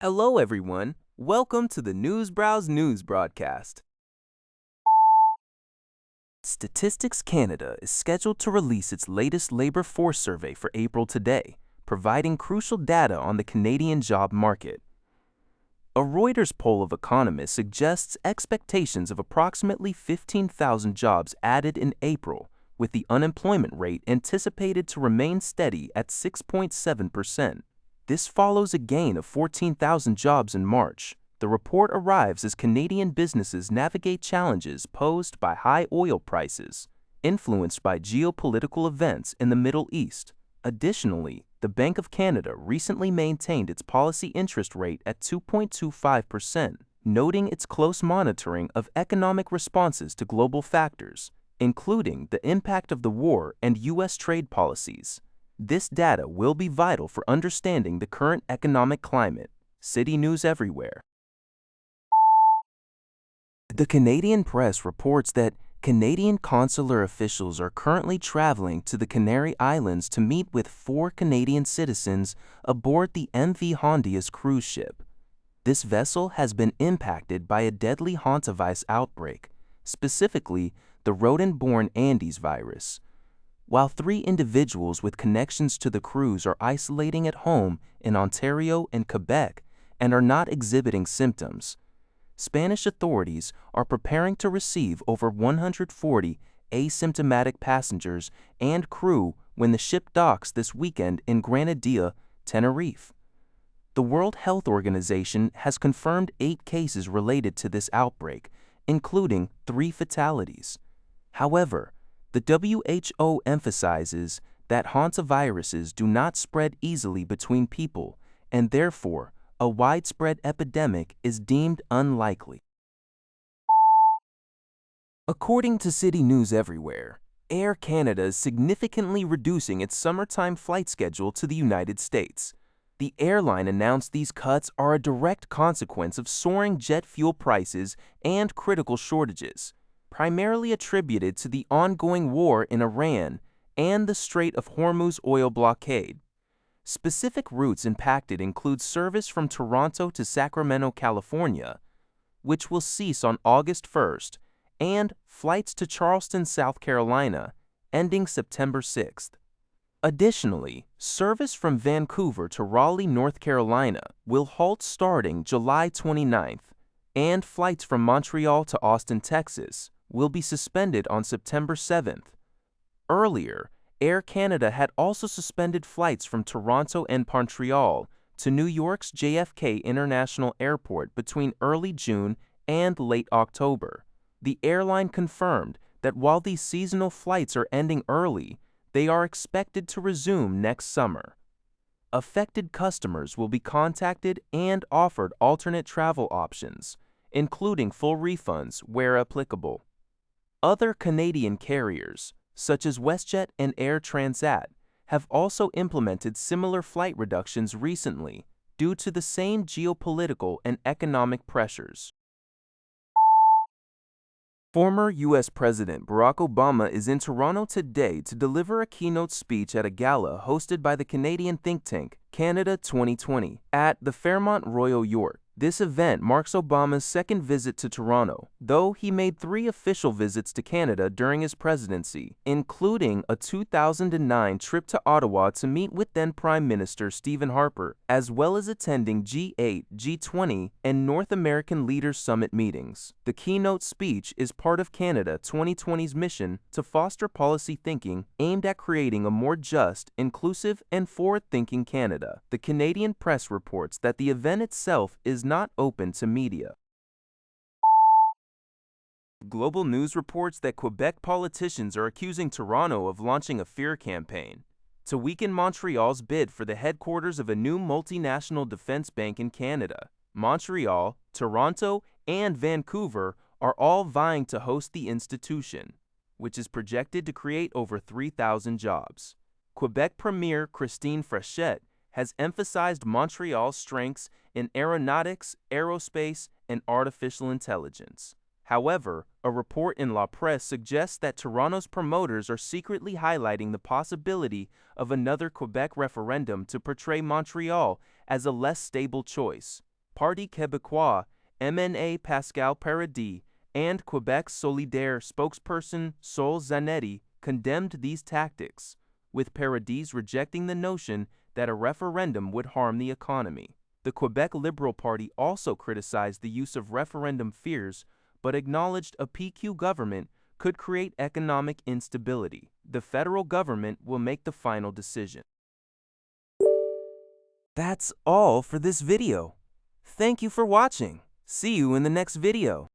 Hello, everyone. Welcome to the Newsbrowse News broadcast. Statistics Canada is scheduled to release its latest labor force survey for April today, providing crucial data on the Canadian job market. A Reuters poll of economists suggests expectations of approximately 15,000 jobs added in April, with the unemployment rate anticipated to remain steady at 6.7%. This follows a gain of 14,000 jobs in March. The report arrives as Canadian businesses navigate challenges posed by high oil prices, influenced by geopolitical events in the Middle East. Additionally, the Bank of Canada recently maintained its policy interest rate at 2.25%, noting its close monitoring of economic responses to global factors, including the impact of the war and U.S. trade policies. This data will be vital for understanding the current economic climate. City News Everywhere. The Canadian press reports that Canadian consular officials are currently traveling to the Canary Islands to meet with 4 Canadian citizens aboard the MV Hantavirus cruise ship. This vessel has been impacted by a deadly Hantavirus outbreak, specifically the rodent-borne Andes virus. While 3 individuals with connections to the cruise are isolating at home in Ontario and Quebec and are not exhibiting symptoms, Spanish authorities are preparing to receive over 140 asymptomatic passengers and crew when the ship docks this weekend in Granadilla, Tenerife. The World Health Organization has confirmed 8 cases related to this outbreak, including 3 fatalities. However, the WHO emphasizes that hantaviruses do not spread easily between people, and therefore, a widespread epidemic is deemed unlikely. According to City News Everywhere, Air Canada is significantly reducing its summertime flight schedule to the United States. The airline announced these cuts are a direct consequence of soaring jet fuel prices and critical shortages, primarily attributed to the ongoing war in Iran and the Strait of Hormuz oil blockade. Specific routes impacted include service from Toronto to Sacramento, California, which will cease on August 1st, and flights to Charleston, South Carolina, ending September 6th. Additionally, service from Vancouver to Raleigh, North Carolina will halt starting July 29th, and flights from Montreal to Austin, Texas, will be suspended on September 7th. Earlier, Air Canada had also suspended flights from Toronto and Montreal to New York's JFK International Airport between early June and late October. The airline confirmed that while these seasonal flights are ending early, they are expected to resume next summer. Affected customers will be contacted and offered alternate travel options, including full refunds where applicable. Other Canadian carriers, such as WestJet and Air Transat, have also implemented similar flight reductions recently due to the same geopolitical and economic pressures. Former U.S. President Barack Obama is in Toronto today to deliver a keynote speech at a gala hosted by the Canadian think tank Canada 2020 at the Fairmont Royal York. This event marks Obama's 2nd visit to Toronto, though he made 3 official visits to Canada during his presidency, including a 2009 trip to Ottawa to meet with then Prime Minister Stephen Harper, as well as attending G8, G20, and North American Leaders Summit meetings. The keynote speech is part of Canada 2020's mission to foster policy thinking aimed at creating a more just, inclusive, and forward-thinking Canada. The Canadian press reports that the event itself is not open to media. Global News reports that Quebec politicians are accusing Toronto of launching a fear campaign to weaken Montreal's bid for the headquarters of a new multinational defense bank in Canada. Montreal, Toronto, and Vancouver are all vying to host the institution, which is projected to create over 3,000 jobs. Quebec Premier Christine Frechette has emphasized Montreal's strengths in aeronautics, aerospace, and artificial intelligence. However, a report in La Presse suggests that Toronto's promoters are secretly highlighting the possibility of another Quebec referendum to portray Montreal as a less stable choice. Parti Québécois MNA Pascal Paradis and Quebec Solidaire spokesperson Sol Zanetti condemned these tactics, with Paradis rejecting the notion that a referendum would harm the economy. The Quebec Liberal Party also criticized the use of referendum fears, but acknowledged a PQ government could create economic instability. The federal government will make the final decision. That's all for this video. Thank you for watching. See you in the next video.